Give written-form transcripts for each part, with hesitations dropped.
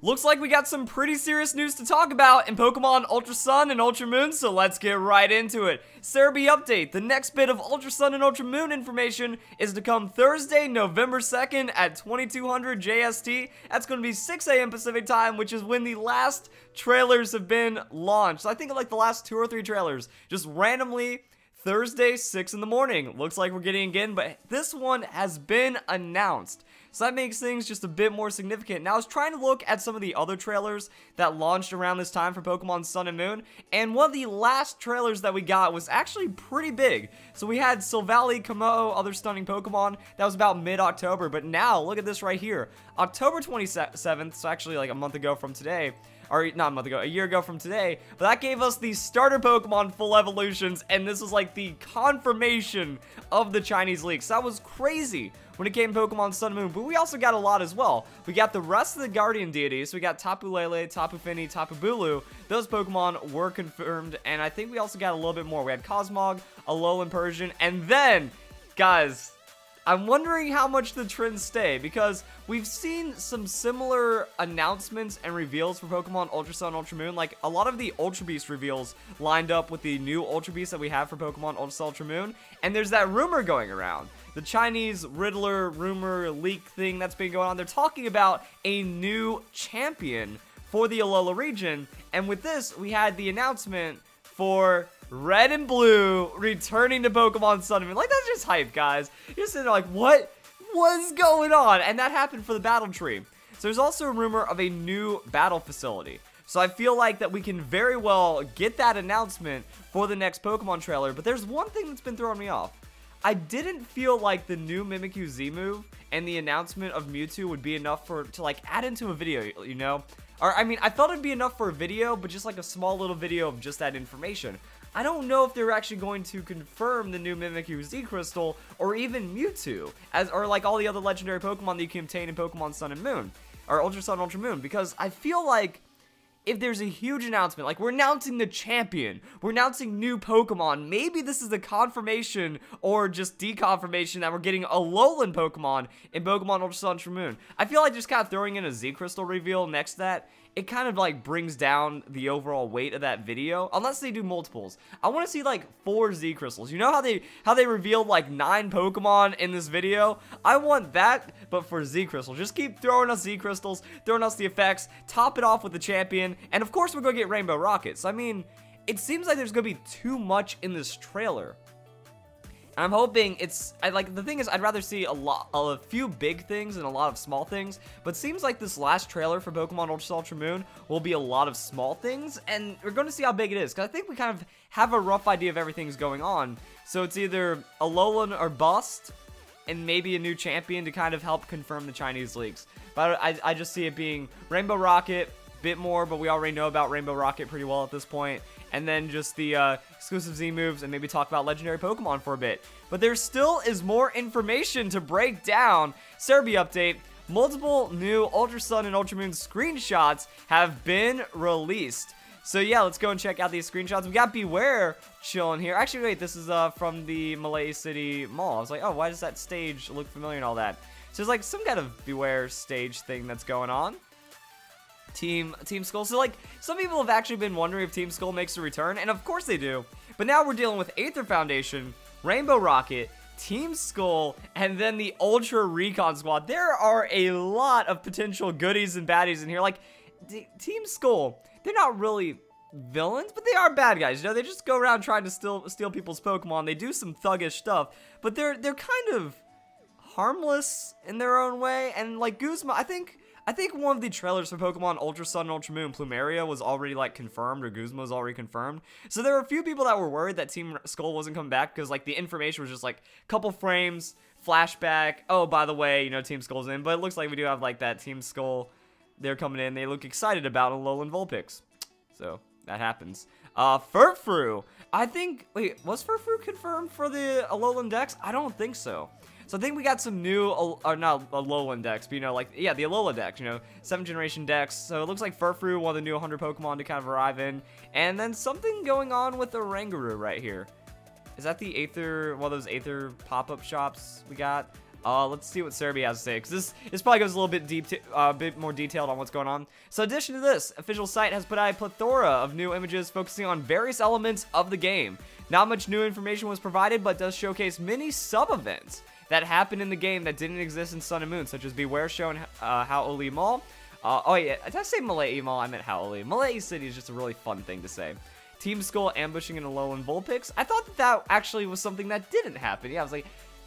Looks like we got some pretty serious news to talk about in Pokemon Ultra Sun and Ultra Moon, so let's get right into it. Cerebi update, the next bit of Ultra Sun and Ultra Moon information is to come Thursday, November 2nd at 2200 JST. That's going to be 6 a.m. Pacific time, which is when the last trailers have been launched. So I think like the last 2 or 3 trailers, just randomly Thursday, 6 in the morning. Looks like we're getting again, but this one has been announced. So that makes things just a bit more significant. Now, I was trying to look at some of the other trailers that launched around this time for Pokemon Sun and Moon, and one of the last trailers that we got was actually pretty big. So we had Silvally, Kamo, other stunning Pokemon. That was about mid-October, but now, look at this right here. October 27th, so actually like a month ago from today, or not a month ago, a year ago from today, but that gave us the starter Pokemon full evolutions, and this was like the confirmation of the Chinese leaks. That was crazy when it came to Pokemon Sun and Moon, but we also got a lot as well. We got the rest of the Guardian deities, so we got Tapu Lele, Tapu Fini, Tapu Bulu. Those Pokemon were confirmed, and I think we also got a little bit more. We had Cosmog, Alolan Persian, and then, guys, I'm wondering how much the trends stay, because we've seen some similar announcements and reveals for Pokemon Ultra Sun, Ultra Moon. Like, a lot of the Ultra Beast reveals lined up with the new Ultra Beast that we have for Pokemon Ultra Sun, Ultra Moon. And there's that rumor going around. The Chinese Riddler rumor leak thing that's been going on. They're talking about a new champion for the Alola region. And with this, we had the announcement for Red and Blue returning to Pokemon Sun and Moon. Like, that's just hype, guys. You're sitting there like, what was going on? And that happened for the Battle Tree. So there's also a rumor of a new battle facility. So I feel like that we can very well get that announcement for the next Pokemon trailer. But there's one thing that's been throwing me off. I didn't feel like the new Mimikyu Z move and the announcement of Mewtwo would be enough to like add into a video, you know? Or, I mean, I thought it'd be enough for a video, but just like a small little video of just that information. I don't know if they're actually going to confirm the new Mimikyu Z Crystal or even Mewtwo, or like all the other legendary Pokemon that you can obtain in Pokemon Sun and Moon, or Ultra Sun, Ultra Moon, because I feel like if there's a huge announcement, like we're announcing the champion, we're announcing new Pokemon, maybe this is the confirmation or just deconfirmation that we're getting Alolan Pokemon in Pokemon Ultra Sun, Ultra Moon. I feel like just kind of throwing in a Z Crystal reveal next to that, it kind of like brings down the overall weight of that video, unless they do multiples. I want to see like 4 Z Crystals. You know how they revealed like 9 Pokemon in this video? I want that, but for Z Crystals. Just keep throwing us Z Crystals, throwing us the effects, top it off with the champion, and of course we're going to get Rainbow Rockets. I mean, it seems like there's going to be too much in this trailer. And I'm hoping the thing is, I'd rather see a few big things and a lot of small things, but it seems like this last trailer for Pokemon Ultra Sun, Ultra Moon will be a lot of small things, and we're going to see how big it is, because I think we kind of have a rough idea of everything's going on. So it's either Alolan or bust, and maybe a new champion to kind of help confirm the Chinese leaks. But I just see it being Rainbow Rocket, bit more, but we already know about Rainbow Rocket pretty well at this point. And then just the exclusive Z moves, and maybe talk about legendary Pokemon for a bit. But there still is more information to break down. Cerebi update, multiple new Ultra Sun and Ultra Moon screenshots have been released. So yeah, let's go and check out these screenshots. We got Beware chilling here. Actually, wait, this is from the Malay City Mall. I was like, oh, why does that stage look familiar and all that? So there's like some kind of Beware stage thing that's going on. Team Skull. So like, some people have actually been wondering if Team Skull makes a return, and of course they do. But now we're dealing with Aether Foundation, Rainbow Rocket, Team Skull, and then the Ultra Recon Squad. There are a lot of potential goodies and baddies in here. Like, Team Skull, they're not really villains, but they are bad guys. You know, they just go around trying to steal people's Pokemon. They do some thuggish stuff, but they're kind of harmless in their own way. And like Guzma, I think one of the trailers for Pokemon Ultra Sun and Ultra Moon, Plumeria, was already like confirmed, or Guzma was already confirmed. So there were a few people that were worried that Team Skull wasn't coming back, because like the information was just like a couple frames, flashback, oh, by the way, you know, Team Skull's in. But it looks like we do have like that Team Skull, they're coming in, they look excited about Alolan Vulpix. So that happens. Furfrou, I think, wait, was Furfrou confirmed for the Alolan Dex? I don't think so. So I think we got some new, or not Alolan Dex, but you know, like, yeah, the Alola Dex, you know, 7th generation Dex. So it looks like Furfrou, one of the new 100 Pokemon to kind of arrive in. And then something going on with the Oranguru right here. Is that the Aether, one of those Aether pop-up shops we got? Let's see what Cerebi has to say, because this probably goes a little bit more detailed on what's going on. So in addition to this, official site has put out a plethora of new images focusing on various elements of the game. Not much new information was provided, but does showcase many sub-events that happened in the game that didn't exist in Sun and Moon, such as Beware Show and Hau'oli Mall. Oh yeah, did I say Mala'i Mall? I meant Hau'oli. Mala'i City is just a really fun thing to say. Team Skull ambushing in Alolan Vulpix. I thought that actually was something that didn't happen. Yeah, I was like,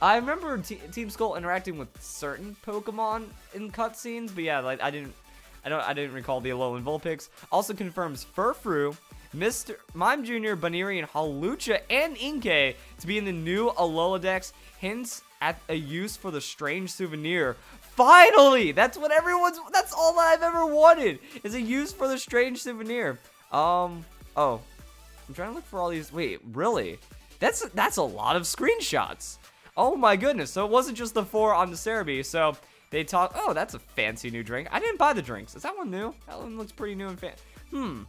I remember Team Skull interacting with certain Pokemon in cutscenes, but yeah, like I didn't recall the Alolan Vulpix. Also confirms Furfrou, Mr. Mime Jr., Baniri, and Hawlucha and Inkay to be in the new Alola Dex. Hints at a use for the strange souvenir. Finally! That's what that's all that I've ever wanted, is a use for the strange souvenir. Oh. I'm trying to look for all these. Wait, really? That's a lot of screenshots. Oh my goodness. So it wasn't just the 4 on the Cerebi. So they talk. Oh, that's a fancy new drink. I didn't buy the drinks. Is that one new? That one looks pretty new and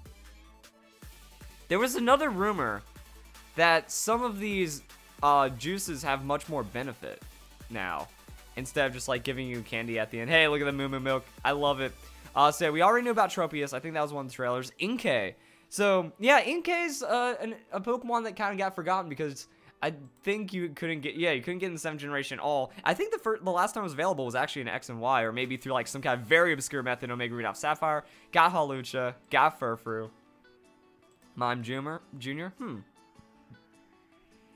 There was another rumor that some of these juices have much more benefit now, instead of just like giving you candy at the end. Hey, look at the Moo Moo Milk. I love it. So we already knew about Tropius. I think that was one of the trailers. Inkay. So yeah, Inkay's a Pokemon that kind of got forgotten because I think you couldn't get in the 7th generation at all. I think the last time it was available was actually in X and Y, or maybe through like some kind of very obscure method. Omega Green Alpha Sapphire. Got Hawlucha. Got Furfrou. Mime Jr.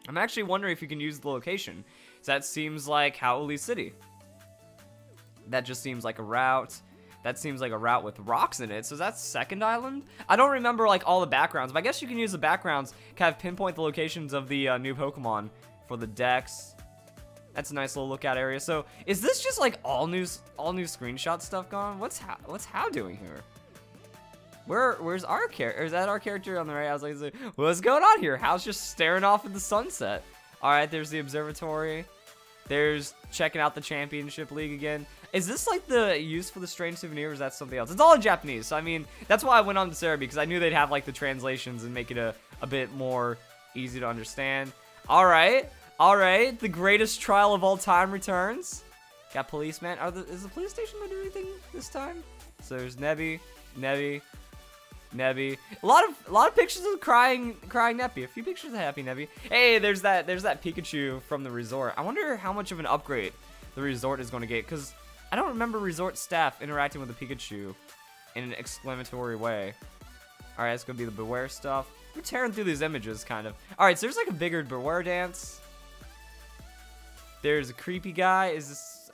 I'm actually wondering if you can use the location. So that seems like Hau'oli City. That just seems like a route. That seems like a route with rocks in it. So that's second island? I don't remember like all the backgrounds, but I guess you can use the backgrounds, kind of pinpoint the locations of the new Pokemon for the Dex. That's a nice little lookout area. So is this just like all new screenshot stuff gone? What's How doing here? Where's our character? Is that our character on the right? I was like, what's going on here? How's just staring off at the sunset? All right, there's the observatory. There's checking out the championship league again. Is this like the use for the strange souvenir, or is that something else? It's all in Japanese, so I mean, that's why I went on to Cerebi, because I knew they'd have like the translations and make it a bit more easy to understand. All right, the greatest trial of all time returns. Got Policeman. Is the police station gonna do anything this time? So there's Nebby. A lot of pictures of crying Neppy. A few pictures of happy Neppy. Hey, there's that Pikachu from the resort. I wonder how much of an upgrade the resort is going to get, because I don't remember resort staff interacting with the Pikachu in an exclamatory way. All right, it's gonna be the Beware stuff. We're tearing through these images, kind of. All right, so there's like a bigger Beware dance. There's a creepy guy. Is this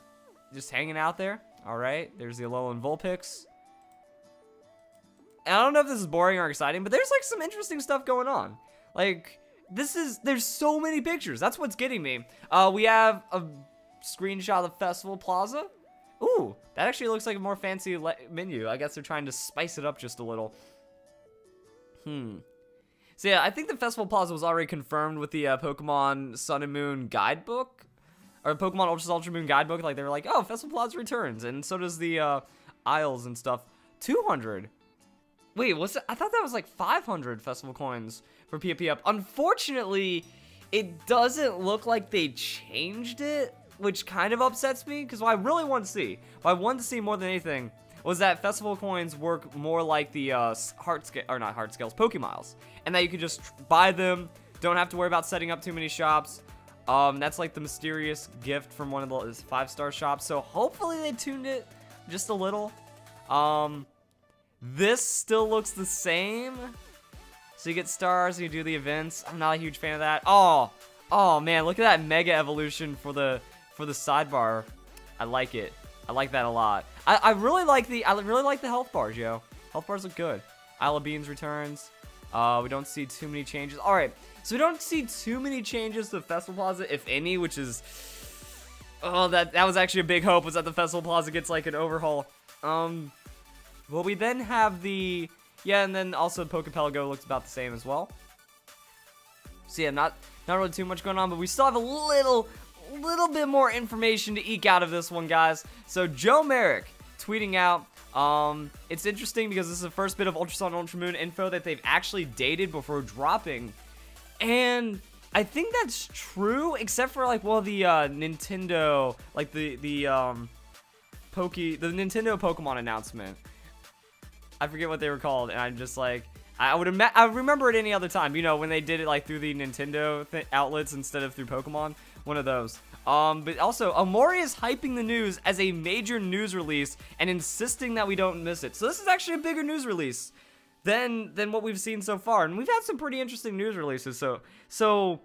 just hanging out there? All right, there's the Alolan Vulpix. I don't know if this is boring or exciting, but there's like some interesting stuff going on. Like, there's so many pictures. That's what's getting me. We have a screenshot of Festival Plaza. Ooh, that actually looks like a more fancy menu. I guess they're trying to spice it up just a little. So yeah, I think the Festival Plaza was already confirmed with the Pokemon Sun and Moon guidebook. Or Pokemon Ultra Moon guidebook. Like, they were like, oh, Festival Plaza returns. And so does the aisles and stuff. 200. Wait, what's that? I thought that was like 500 festival coins for PvP up. Unfortunately, it doesn't look like they changed it, which kind of upsets me, because what I really want to see, more than anything, was that festival coins work more like the Pokemiles, and that you could just buy them, don't have to worry about setting up too many shops. That's like the mysterious gift from one of the 5-star shops, so hopefully they tuned it just a little. This still looks the same. So you get stars, you do the events. I'm not a huge fan of that. Oh man, look at that Mega Evolution for the sidebar. I like it. I like that a lot. I really like the health bars, yo. Health bars look good. Isle of Beans returns. We don't see too many changes. All right, so we don't see too many changes to Festival Plaza, if any, which is that was actually a big hope, was that the Festival Plaza gets like an overhaul. Well, we then have and then also Pokepelago looks about the same as well. So yeah, not really too much going on, but we still have a little bit more information to eke out of this one, guys. So Joe Merrick tweeting out, it's interesting because this is the first bit of Ultra Sun and Ultra Moon info that they've actually dated before dropping. And I think that's true, except for like, well, the Nintendo, like the Nintendo Pokemon announcement. I forget what they were called, and I'm just like, I remember it any other time, you know, when they did it like through the Nintendo outlets instead of through Pokemon, one of those. But also, Omori is hyping the news as a major news release and insisting that we don't miss it. So this is actually a bigger news release than what we've seen so far, and we've had some pretty interesting news releases. So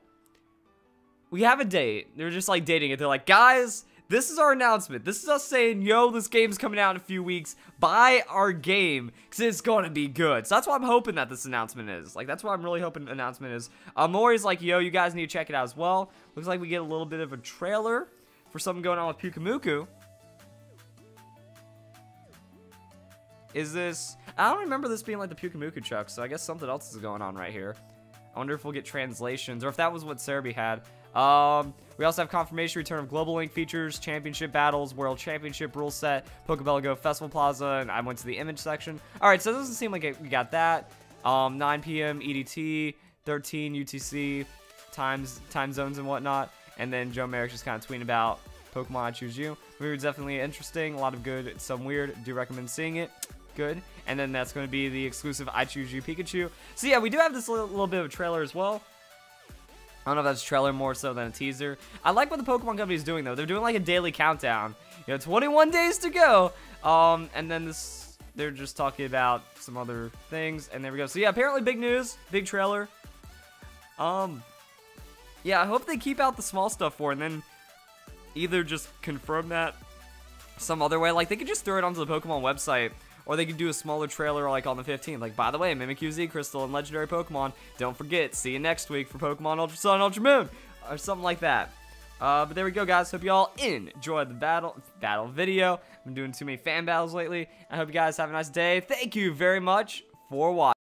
we have a date. They're just like dating it. They're like, guys, this is our announcement. This is us saying, yo, this game's coming out in a few weeks. Buy our game, because it's going to be good. So that's what I'm hoping that this announcement is. Like, that's what I'm really hoping the announcement is. Mori's like, yo, you guys need to check it out as well. Looks like we get a little bit of a trailer for something going on with Pyukumuku. Is this... I don't remember this being like the Pyukumuku truck, so I guess something else is going on right here. I wonder if we'll get translations, or if that was what Cerebi had. We also have confirmation return of Global Link features, championship battles, world championship rule set, Pokeball Go Festival Plaza, and I went to the image section. Alright, so it doesn't seem like we got that. 9 p.m. EDT, 13 UTC, time zones and whatnot. And then Joe Merrick just kind of tweeting about Pokemon I Choose You. Movie was definitely interesting, a lot of good, some weird. Do recommend seeing it. Good. And then that's going to be the exclusive I Choose You Pikachu. So yeah, we do have this little bit of a trailer as well. I don't know if that's a trailer more so than a teaser. I like what the Pokemon Company is doing, though. They're doing like a daily countdown. You know, 21 days to go. And then they're just talking about some other things. And there we go. So yeah, apparently big news. Big trailer. Yeah, I hope they keep out the small stuff for it, and then either just confirm that some other way. Like, they could just throw it onto the Pokemon website. Or they could do a smaller trailer like on the 15th. Like, by the way, Mimikyu, Z Crystal, and Legendary Pokemon. Don't forget, see you next week for Pokemon Ultra Sun, Ultra Moon. Or something like that. But there we go, guys. Hope you all enjoyed the battle video. I've been doing too many fan battles lately. I hope you guys have a nice day. Thank you very much for watching.